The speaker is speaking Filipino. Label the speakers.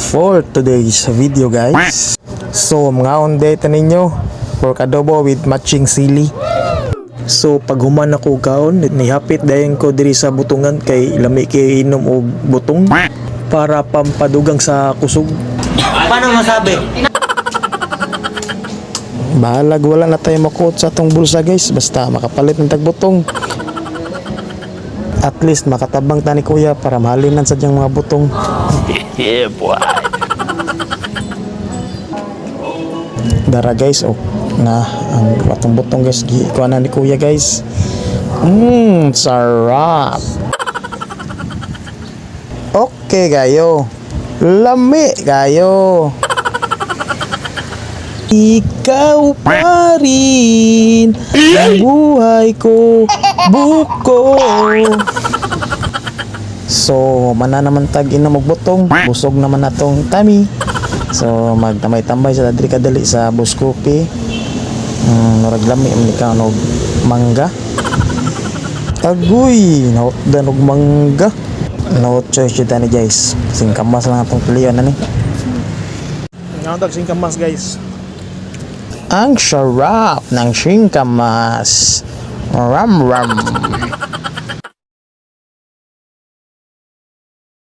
Speaker 1: For today's video guys, so mga onday ninyo pork adobo with matching sili. So pag human ako kaon, nihapit dayon ko diri sa butungan kay lami kay inom og butong para pampadugang sa kusog.
Speaker 2: Paano masabi?
Speaker 1: Bahalag wala na tayo makuot sa atong bulsa guys, basta makapalit ng tagbutong. At least makatabang tani kuya para mahalinan sa diyang mga butong.
Speaker 2: Yeah, boy.
Speaker 1: Dara guys, oh na ang atong butong guys, kuha na ni kuya guys. Sarap. Okay gayo, lami gayo. Ikaw pa rin ang buhay ko, buko. So, mana naman tag inom og butong, busog naman natong tummy. So, magtamay-tambay sa diri kadali sa Buskopi. Murag lami man ka og mangga. Agoy, nautdan og mangga. No choice jud ani guys. Singkamas lang atong pilihan ani. Nautag singkamas guys. Ang sarap ng singkamas. Ram ram.